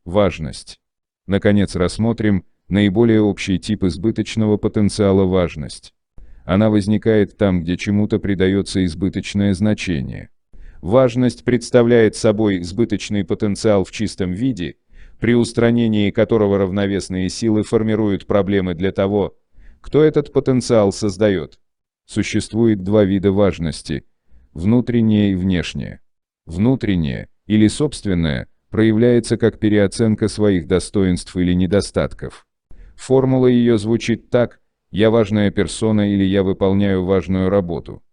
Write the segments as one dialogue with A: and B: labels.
A: Важность. Наконец рассмотрим наиболее общий тип избыточного потенциала – важность. Она возникает там, где чему-то придается избыточное значение. Важность представляет собой избыточный потенциал в чистом виде, при устранении которого равновесные силы формируют проблемы для того, кто этот потенциал создает. Существует два вида важности – внутренняя и внешняя. Внутренняя, или собственная, проявляется как переоценка своих достоинств или недостатков. Формула ее звучит так: «Я важная персона» или «Я выполняю важную работу».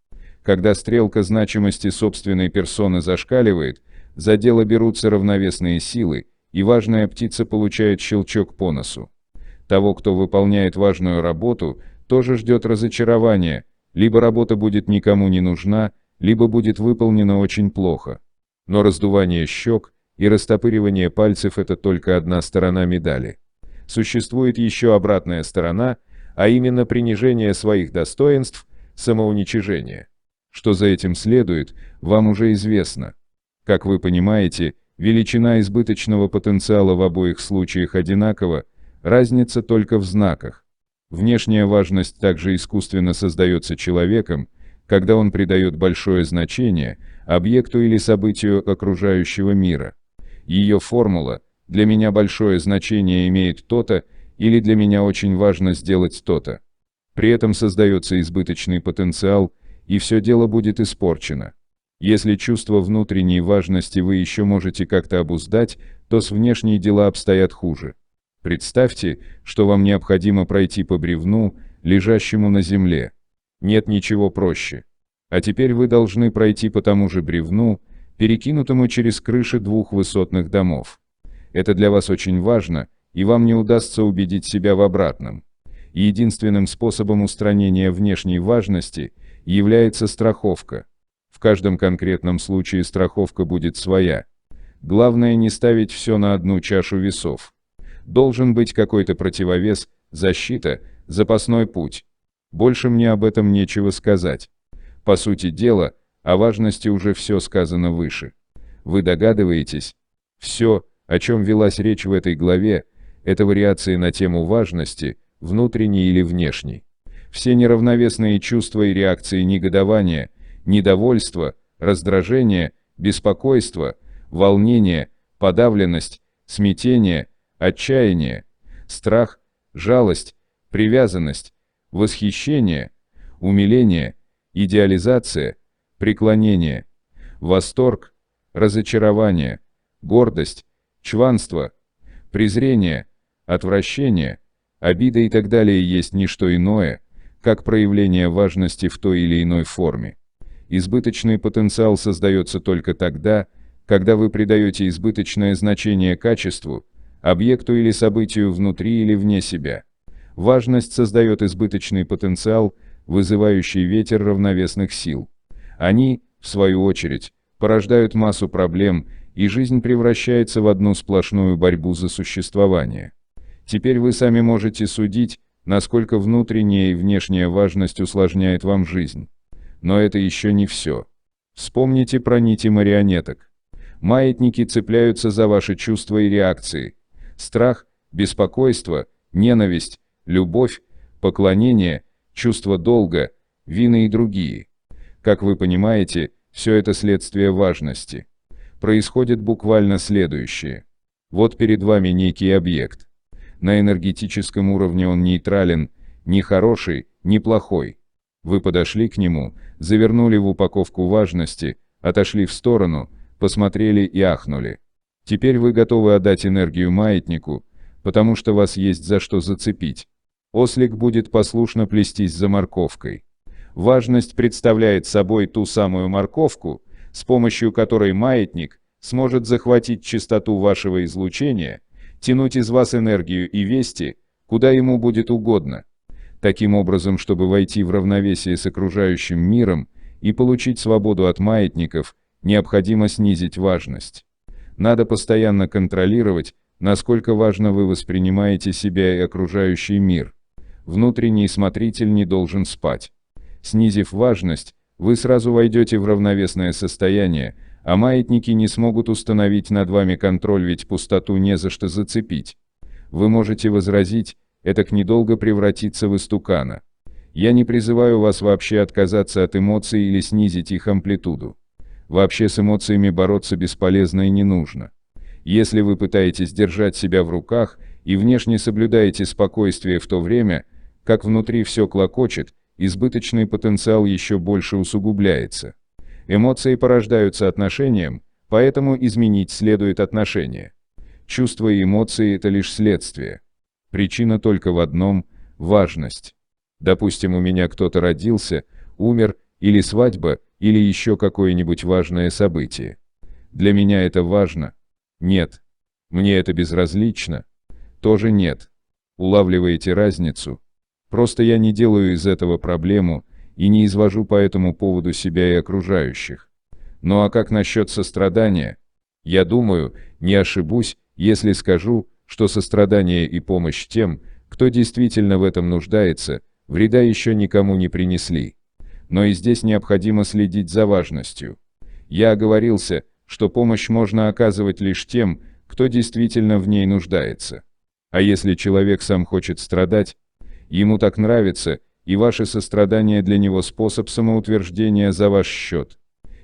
A: Когда стрелка значимости собственной персоны зашкаливает, за дело берутся равновесные силы, и важная птица получает щелчок по носу. Того, кто выполняет важную работу, тоже ждет разочарование, либо работа будет никому не нужна, либо будет выполнена очень плохо. Но раздувание щек и растопыривание пальцев – это только одна сторона медали. Существует еще обратная сторона, а именно принижение своих достоинств, самоуничижение. Что за этим следует, вам уже известно. Как вы понимаете, величина избыточного потенциала в обоих случаях одинакова, разница только в знаках. Внешняя важность также искусственно создается человеком, когда он придает большое значение объекту или событию окружающего мира. Ее формула «для меня большое значение имеет то-то» или «для меня очень важно сделать то-то». При этом создается избыточный потенциал, и все дело будет испорчено. Если чувство внутренней важности вы еще можете как-то обуздать, то с внешней дела обстоят хуже. Представьте, что вам необходимо пройти по бревну, лежащему на земле. Нет ничего проще. А теперь вы должны пройти по тому же бревну, перекинутому через крыши двух высотных домов. Это для вас очень важно, и вам не удастся убедить себя в обратном. Единственным способом устранения внешней важности является страховка. В каждом конкретном случае страховка будет своя. Главное не ставить все на одну чашу весов. Должен быть какой-то противовес, защита, запасной путь. Больше мне об этом нечего сказать. По сути дела, о важности уже все сказано выше. Вы догадываетесь? Все, о чем велась речь в этой главе, это вариации на тему важности, внутренней или внешней. Все неравновесные чувства и реакции негодования, недовольства, раздражения, беспокойства, волнения, подавленность, смятение, отчаяние, страх, жалость, привязанность, восхищение, умиление, идеализация, преклонение, восторг, разочарование, гордость, чванство, презрение, отвращение, обида и так далее есть не что иное, как проявление важности в той или иной форме. Избыточный потенциал создается только тогда, когда вы придаете избыточное значение качеству, объекту или событию внутри или вне себя. Важность создает избыточный потенциал, вызывающий ветер равновесных сил. Они, в свою очередь, порождают массу проблем, и жизнь превращается в одну сплошную борьбу за существование. Теперь вы сами можете судить, насколько внутренняя и внешняя важность усложняет вам жизнь. Но это еще не все. Вспомните про нити марионеток. Маятники цепляются за ваши чувства и реакции. Страх, беспокойство, ненависть, любовь, поклонение, чувство долга, вины и другие. Как вы понимаете, все это следствие важности. Происходит буквально следующее. Вот перед вами некий объект. На энергетическом уровне он нейтрален, ни хороший, ни плохой. Вы подошли к нему, завернули в упаковку важности, отошли в сторону, посмотрели и ахнули. Теперь вы готовы отдать энергию маятнику, потому что вас есть за что зацепить. Ослик будет послушно плестись за морковкой. Важность представляет собой ту самую морковку, с помощью которой маятник сможет захватить частоту вашего излучения, тянуть из вас энергию и вести, куда ему будет угодно. Таким образом, чтобы войти в равновесие с окружающим миром и получить свободу от маятников, необходимо снизить важность. Надо постоянно контролировать, насколько важно вы воспринимаете себя и окружающий мир. Внутренний смотритель не должен спать. Снизив важность, вы сразу войдете в равновесное состояние, А маятники не смогут установить над вами контроль, ведь пустоту не за что зацепить. Вы можете возразить, этак недолго превратиться в истукана. Я не призываю вас вообще отказаться от эмоций или снизить их амплитуду. Вообще с эмоциями бороться бесполезно и не нужно. Если вы пытаетесь держать себя в руках и внешне соблюдаете спокойствие в то время, как внутри все клокочет, избыточный потенциал еще больше усугубляется. Эмоции порождаются отношением, поэтому изменить следует отношения. Чувства и эмоции – это лишь следствие. Причина только в одном – важность. Допустим, у меня кто-то родился, умер, или свадьба, или еще какое-нибудь важное событие. Для меня это важно? Нет. Мне это безразлично? Тоже нет. Улавливаете разницу? Просто я не делаю из этого проблему и не извожу по этому поводу себя и окружающих. Ну а как насчет сострадания? Я думаю, не ошибусь, если скажу, что сострадание и помощь тем, кто действительно в этом нуждается, вреда еще никому не принесли. Но и здесь необходимо следить за важностью. Я оговорился, что помощь можно оказывать лишь тем, кто действительно в ней нуждается. А если человек сам хочет страдать, ему так нравится, и ваше сострадание для него способ самоутверждения за ваш счет.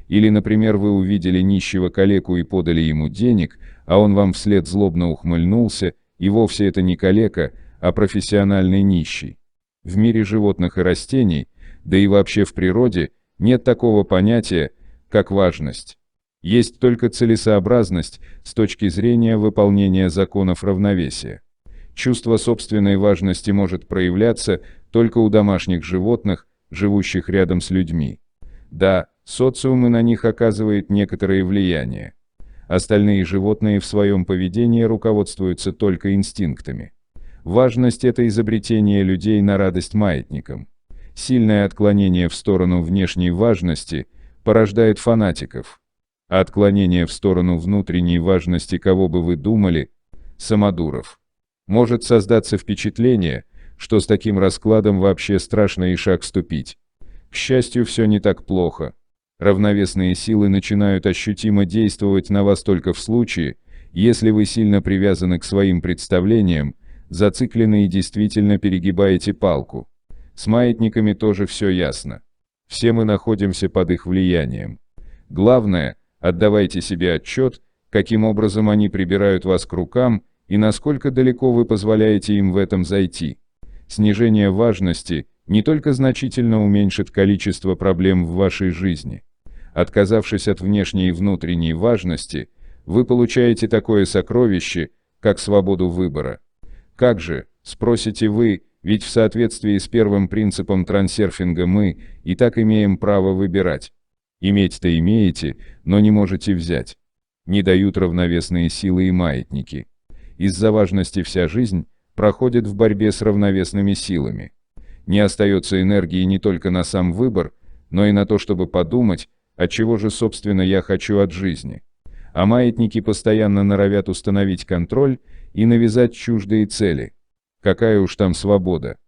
A: Или, например, вы увидели нищего калеку и подали ему денег, а он вам вслед злобно ухмыльнулся, и вовсе это не калека, а профессиональный нищий. В мире животных и растений, да и вообще в природе, нет такого понятия, как важность. Есть только целесообразность с точки зрения выполнения законов равновесия. Чувство собственной важности может проявляться только у домашних животных, живущих рядом с людьми. Да, социум и на них оказывает некоторое влияние. Остальные животные в своем поведении руководствуются только инстинктами. Важность – это изобретение людей на радость маятникам. Сильное отклонение в сторону внешней важности порождает фанатиков. А отклонение в сторону внутренней важности, кого бы вы думали, самодуров. Может создаться впечатление, что с таким раскладом вообще страшно и шаг ступить. К счастью, все не так плохо. Равновесные силы начинают ощутимо действовать на вас только в случае, если вы сильно привязаны к своим представлениям, зациклены и действительно перегибаете палку. С маятниками тоже все ясно. Все мы находимся под их влиянием. Главное, отдавайте себе отчет, каким образом они прибирают вас к рукам и насколько далеко вы позволяете им в этом зайти. Снижение важности не только значительно уменьшит количество проблем в вашей жизни. Отказавшись от внешней и внутренней важности, вы получаете такое сокровище, как свободу выбора. Как же, спросите вы, ведь в соответствии с первым принципом трансерфинга мы и так имеем право выбирать. Иметь-то имеете, но не можете взять. Не дают равновесные силы и маятники. Из-за важности вся жизнь проходит в борьбе с равновесными силами. Не остается энергии не только на сам выбор, но и на то, чтобы подумать, от чего же, собственно, я хочу от жизни. А маятники постоянно норовят установить контроль и навязать чуждые цели. Какая уж там свобода.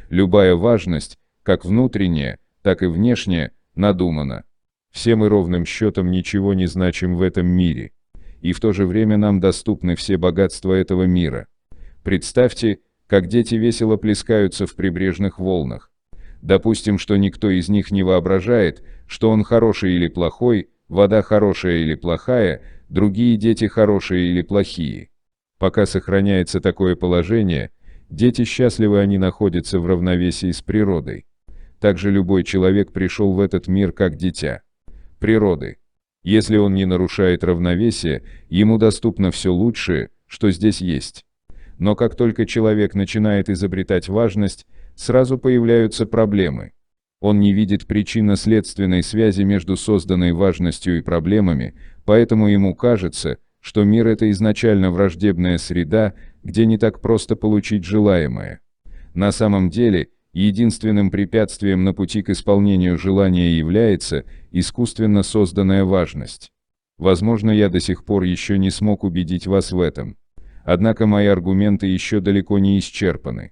A: Любая важность, как внутренняя, так и внешняя, надумана. Все мы ровным счетом ничего не значим в этом мире. И в то же время нам доступны все богатства этого мира. Представьте, как дети весело плескаются в прибрежных волнах. Допустим, что никто из них не воображает, что он хороший или плохой, вода хорошая или плохая, другие дети хорошие или плохие. Пока сохраняется такое положение, дети счастливы, они находятся в равновесии с природой. Также любой человек пришел в этот мир как дитя природы. Если он не нарушает равновесие, ему доступно все лучшее, что здесь есть. Но как только человек начинает изобретать важность, сразу появляются проблемы. Он не видит причинно-следственной связи между созданной важностью и проблемами, поэтому ему кажется, что мир – это изначально враждебная среда, где не так просто получить желаемое. На самом деле, единственным препятствием на пути к исполнению желания является искусственно созданная важность. Возможно, я до сих пор еще не смог убедить вас в этом. Однако мои аргументы еще далеко не исчерпаны.